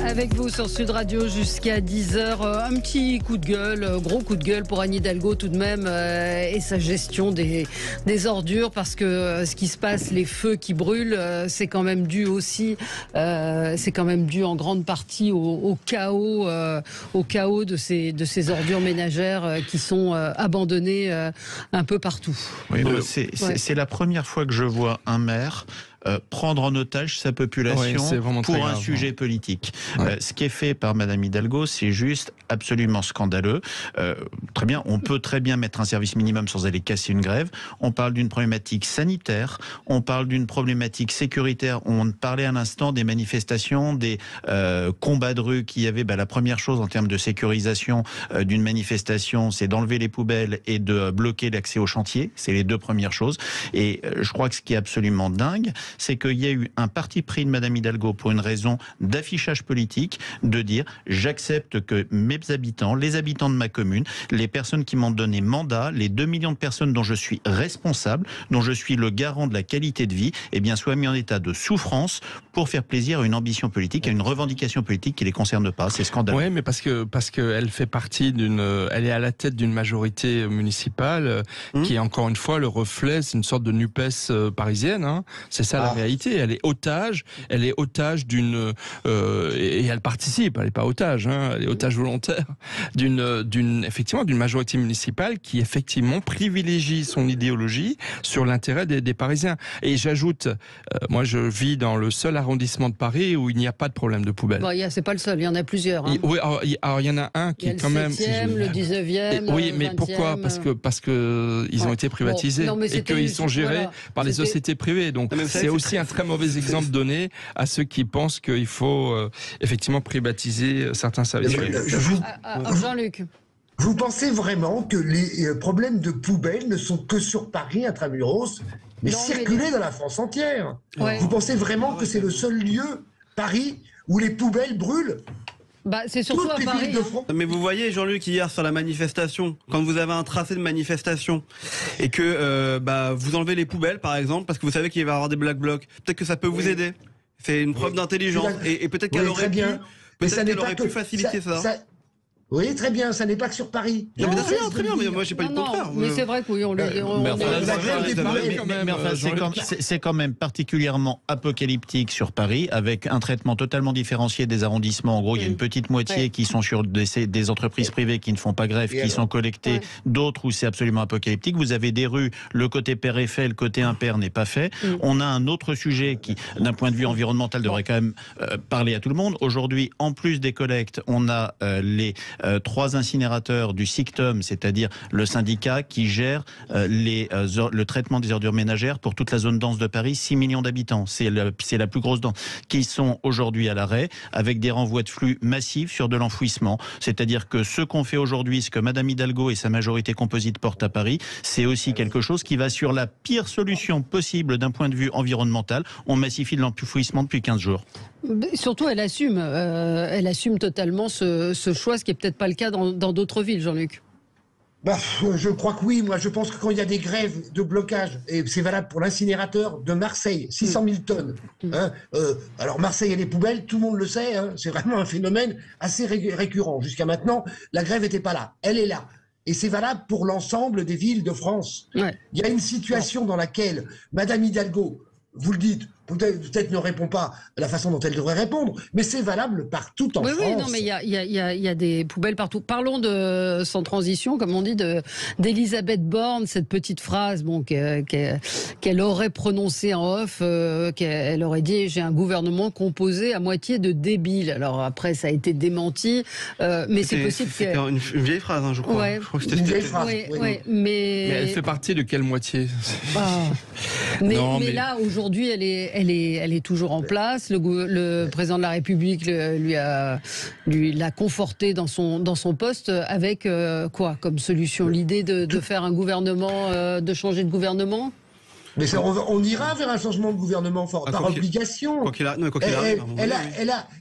Avec vous sur Sud Radio jusqu'à 10h. Un petit coup de gueule, gros coup de gueule pour Anne Hidalgo tout de même et sa gestion des ordures, parce que ce qui se passe, les feux qui brûlent, c'est quand même dû aussi, c'est quand même dû en grande partie au chaos de ces ordures ménagères qui sont abandonnées un peu partout. Oui, c'est la première fois que je vois un maire prendre en otage sa population pour un sujet politique. Ce qui est fait par Madame Hidalgo, c'est juste absolument scandaleux. Très bien, on peut très bien mettre un service minimum sans aller casser une grève. On parle d'une problématique sanitaire, on parle d'une problématique sécuritaire. On parlait à l'instant des manifestations, des combats de rue qu'il y avait. La première chose en termes de sécurisation d'une manifestation, c'est d'enlever les poubelles et de bloquer l'accès au chantier. C'est les deux premières choses. Et je crois que ce qui est absolument dingue, c'est qu'il y a eu un parti pris de Madame Hidalgo pour une raison d'affichage politique, de dire j'accepte que mes habitants, les habitants de ma commune, les personnes qui m'ont donné mandat, les 2 millions de personnes dont je suis responsable, dont je suis le garant de la qualité de vie, eh bien soient mis en état de souffrance pour faire plaisir à une ambition politique, à une revendication politique qui les concerne pas. C'est scandaleux. Oui, mais parce que elle fait partie elle est à la tête d'une majorité municipale qui est encore une fois le reflet, c'est une sorte de NUPES parisienne. Hein. C'est ça la réalité. Elle est otage d'une et elle participe. Elle n'est pas otage, hein, elle est otage volontaire effectivement d'une majorité municipale qui effectivement privilégie son idéologie sur l'intérêt des Parisiens. Et j'ajoute, moi je vis dans le seul arrondissement de Paris où il n'y a pas de problème de poubelle. Bon, c'est pas le seul, il y en a plusieurs. Hein. Oui, alors il y en a un qui est quand même. Le 7e, le 19e. Oui, mais 20e. Pourquoi ? Parce que ils ont été privatisés et qu'ils sont gérés par les sociétés privées. Donc c'est aussi un très mauvais exemple donné à ceux qui pensent qu'il faut effectivement privatiser certains services. Jean-Luc. Vous pensez vraiment que les problèmes de poubelles ne sont que sur Paris intramuros, mais circulés dans la France entière? Vous pensez vraiment que c'est le seul lieu, Paris, où les poubelles brûlent? C'est surtout à Paris. Mais vous voyez, Jean-Luc, hier sur la manifestation, quand vous avez un tracé de manifestation et que vous enlevez les poubelles, par exemple, parce que vous savez qu'il va y avoir des black blocs, peut-être que ça peut vous aider. C'est une preuve d'intelligence. Et peut-être qu'elle aurait pu faciliter ça. Oui, très bien, ça n'est pas que sur Paris. Non, très bien, mais moi j'ai pas dit le contraire. Mais c'est vrai qu'on c'est quand même particulièrement apocalyptique sur Paris, avec un traitement totalement différencié des arrondissements. En gros, il y a une petite moitié qui sont sur des entreprises privées qui ne font pas grève, qui sont collectées, d'autres où c'est absolument apocalyptique. Vous avez des rues, le côté père est fait, le côté impair n'est pas fait. On a un autre sujet qui, d'un point de vue environnemental, devrait quand même parler à tout le monde. Aujourd'hui, en plus des collectes, on a les 3 incinérateurs du SICTUM, c'est-à-dire le syndicat qui gère le traitement des ordures ménagères pour toute la zone dense de Paris, 6 millions d'habitants. C'est la plus grosse dense, qui sont aujourd'hui à l'arrêt, avec des renvois de flux massifs sur de l'enfouissement. C'est-à-dire que ce qu'on fait aujourd'hui, ce que Madame Hidalgo et sa majorité composite portent à Paris, c'est aussi quelque chose qui va sur la pire solution possible d'un point de vue environnemental. On massifie de l'enfouissement depuis 15 jours. Surtout, elle assume totalement ce choix, ce qui n'est peut-être pas le cas dans d'autres villes, Jean-Luc. Je crois que oui. Moi, je pense que quand il y a des grèves de blocage, et c'est valable pour l'incinérateur de Marseille, 600 000 tonnes. Alors, Marseille et les poubelles, tout le monde le sait, c'est vraiment un phénomène assez récurrent. Jusqu'à maintenant, la grève n'était pas là. Elle est là. Et c'est valable pour l'ensemble des villes de France. Il y a une situation dans laquelle Madame Hidalgo, vous le dites, peut-être ne répond pas de la façon dont elle devrait répondre, mais c'est valable partout en France. Oui, non, mais il y a des poubelles partout. Parlons sans transition, comme on dit, d'Elisabeth Borne, cette petite phrase qu'elle aurait prononcée en off, qu'elle aurait dit « j'ai un gouvernement composé à moitié de débiles ». Alors après, ça a été démenti, mais c'est possible que... C'était une vieille phrase, je crois. Ouais. Je crois que c'était une vieille phrase, mais elle fait partie de quelle moitié? Mais là, aujourd'hui, elle est toujours en place. Le président de la République l'a conforté dans son poste avec quoi comme solution? L'idée de faire un gouvernement, de changer de gouvernement? Mais on ira vers un changement de gouvernement par obligation.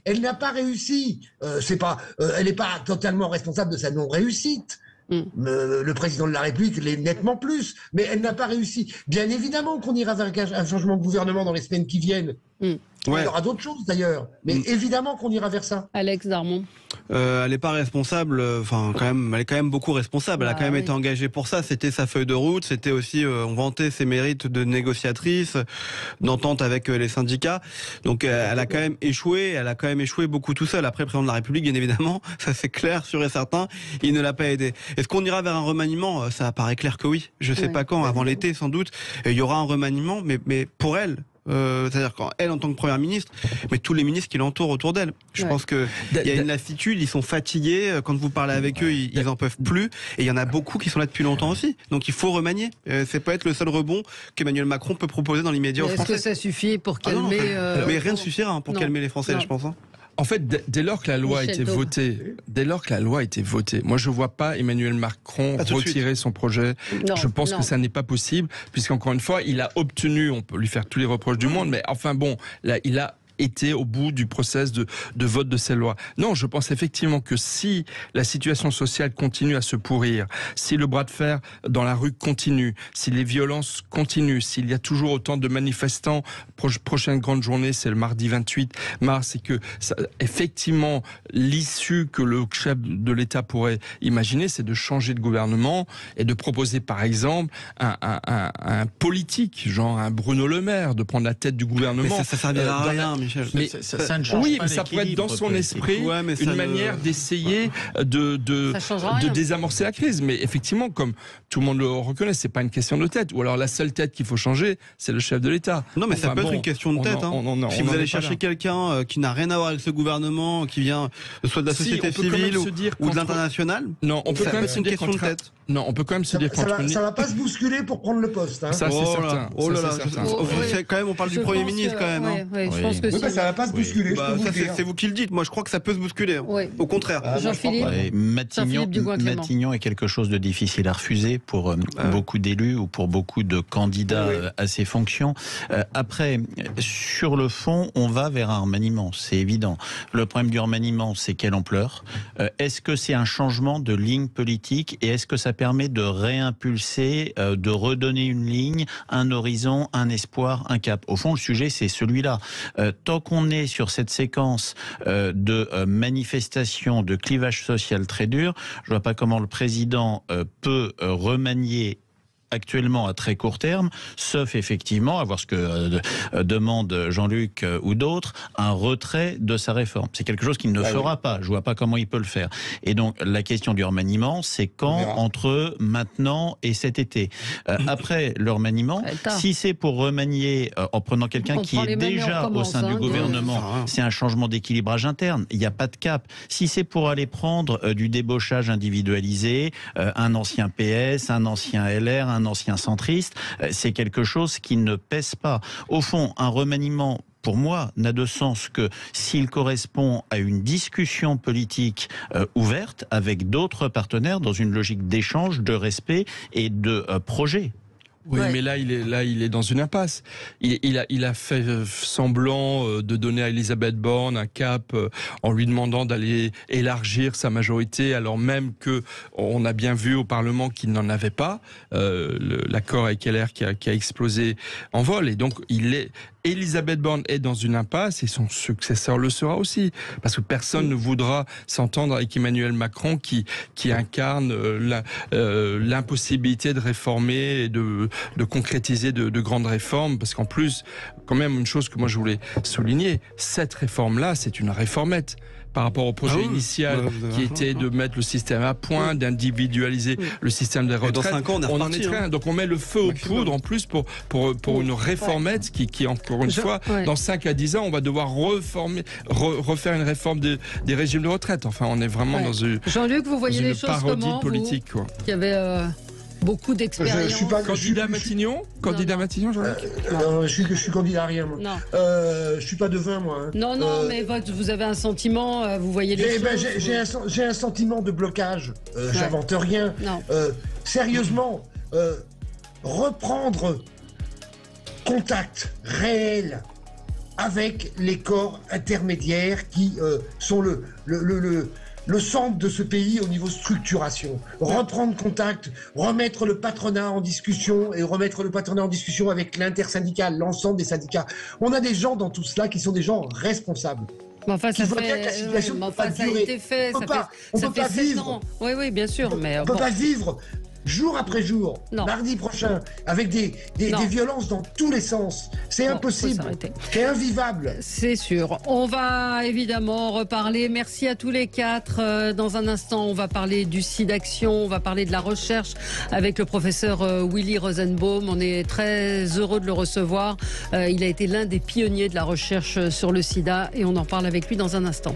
Elle n'a pas réussi. Elle n'est pas totalement responsable de sa non-réussite. Le président de la République l'est nettement plus, mais elle n'a pas réussi. Bien évidemment qu'on ira vers un changement de gouvernement dans les semaines qui viennent. Il y aura d'autres choses d'ailleurs, mais évidemment qu'on ira vers ça. Alex Darmon. Elle n'est pas responsable, elle est quand même beaucoup responsable. Elle a quand même été engagée pour ça. C'était sa feuille de route. C'était aussi, on vantait ses mérites de négociatrice, d'entente avec les syndicats. Donc, elle a quand même échoué. Elle a quand même échoué beaucoup tout seul. Après, le président de la République, bien évidemment, ça c'est clair, sûr et certain, il ne l'a pas aidé. Est-ce qu'on ira vers un remaniement? Ça paraît clair que oui. Je sais pas quand, avant l'été sans doute. Il y aura un remaniement, mais pour elle. C'est-à-dire quand elle en tant que première ministre, mais tous les ministres qui l'entourent autour d'elle. Je pense que il y a une lassitude, ils sont fatigués. Quand vous parlez avec eux, ils en peuvent plus. Et il y en a beaucoup qui sont là depuis longtemps aussi. Donc il faut remanier. C'est pas être le seul rebond qu'Emmanuel Macron peut proposer dans l'immédiat aux Français. Est-ce que ça suffit pour calmer mais rien ne suffira pour calmer les Français, je pense. En fait, dès lors que la loi a été votée, moi je vois pas Emmanuel Macron retirer son projet. Je pense que ça n'est pas possible, puisqu'encore une fois, il a obtenu, on peut lui faire tous les reproches du monde, mais enfin bon, là, il a été au bout du process de vote de ces lois. Non, je pense effectivement que si la situation sociale continue à se pourrir, si le bras de fer dans la rue continue, si les violences continuent, s'il y a toujours autant de manifestants, prochaine grande journée, c'est le mardi 28 mars, et que effectivement, l'issue que le chef de l'État pourrait imaginer, c'est de changer de gouvernement et de proposer par exemple un politique, genre un Bruno Le Maire, de prendre la tête du gouvernement. Mais ça servira à rien, Michel. Mais ça ne change pas mais ça pourrait être dans son esprit une manière d'essayer de désamorcer la crise. Mais effectivement, comme tout le monde le reconnaît, c'est pas une question de tête. Ou alors la seule tête qu'il faut changer, c'est le chef de l'État. Non, mais ça peut être une question de tête. Si vous allez chercher quelqu'un qui n'a rien à voir avec ce gouvernement, qui vient soit de la société civile ou de l'international, non, on peut quand même se dire question de tête. Non, on peut quand même se dire ça va pas se bousculer pour prendre le poste. Hein. Ça, c'est certain. Oh là là, quand même, on parle du Premier ministre quand même. Je pense que ça va pas se bousculer. C'est vous qui le dites. Moi, je crois que ça peut se bousculer. Au contraire. Jean-Philippe. Matignon est quelque chose de difficile à refuser pour beaucoup d'élus ou pour beaucoup de candidats à ces fonctions. Après, sur le fond, on va vers un remaniement, c'est évident. Le problème du remaniement, c'est quelle ampleur? Est-ce que c'est un changement de ligne politique et est-ce que ça permet de réimpulser, de redonner une ligne, un horizon, un espoir, un cap? Au fond, le sujet, c'est celui-là. Tant qu'on est sur cette séquence de manifestations, de clivage social très dur, je vois pas comment le président peut remanier actuellement à très court terme, sauf effectivement, à voir ce que demande Jean-Luc ou d'autres, un retrait de sa réforme. C'est quelque chose qu'il ne fera pas. Je vois pas comment il peut le faire. Et donc, la question du remaniement, c'est quand entre maintenant et cet été. Après le remaniement, si c'est pour remanier en prenant quelqu'un qui est déjà au sein du gouvernement, c'est un changement d'équilibrage interne. Il n'y a pas de cap. Si c'est pour aller prendre du débauchage individualisé, un ancien PS, un ancien LR, un ancien centriste, c'est quelque chose qui ne pèse pas. Au fond, un remaniement, pour moi, n'a de sens que s'il correspond à une discussion politique ouverte avec d'autres partenaires dans une logique d'échange, de respect et de projet. Oui, mais là, il est dans une impasse. Il a fait semblant de donner à Elisabeth Borne un cap en lui demandant d'aller élargir sa majorité, alors même que on a bien vu au Parlement qu'il n'en avait pas. L'accord avec LR qui a explosé en vol. Et donc, Elisabeth Borne est dans une impasse et son successeur le sera aussi. Parce que personne ne voudra s'entendre avec Emmanuel Macron qui incarne l'impossibilité de réformer et de concrétiser de grandes réformes. Parce qu'en plus, quand même, une chose que moi je voulais souligner, cette réforme-là, c'est une réformette. Par rapport au projet initial qui était de mettre le système à point, d'individualiser le système des retraites. Dans 5 ans, on en est très. Donc on met le feu aux poudres en plus pour une réformette qui encore une fois, dans 5 à 10 ans, on va devoir refaire une réforme des régimes de retraite. Enfin, on est vraiment dans une Jean-Luc, vous voyez les choses comment, politique, vous, qui avait beaucoup d'expérience. Candidat Matignon, Jean-Luc. Je suis candidat à rien, moi. Non. Je suis pas devin, moi. Hein. Non, mais vous avez un sentiment, vous voyez les choses. J'ai un sentiment de blocage. J'invente rien. Sérieusement, reprendre contact réel avec les corps intermédiaires qui sont le centre de ce pays au niveau structuration. Reprendre contact, remettre le patronat en discussion et remettre le patronat en discussion avec l'intersyndical, l'ensemble des syndicats. On a des gens dans tout cela qui sont des gens responsables. Mais enfin, Qui voient bien que la situation ne peut pas ça a durer. été fait. On peut pas vivre. Oui, bien sûr. Mais On ne peut pas vivre jour après jour, mardi prochain, avec des violences dans tous les sens. C'est impossible. C'est invivable. C'est sûr. On va évidemment reparler. Merci à tous les quatre. Dans un instant, on va parler du SIDAction, on va parler de la recherche avec le professeur Willy Rosenbaum. On est très heureux de le recevoir. Il a été l'un des pionniers de la recherche sur le sida et on en parle avec lui dans un instant.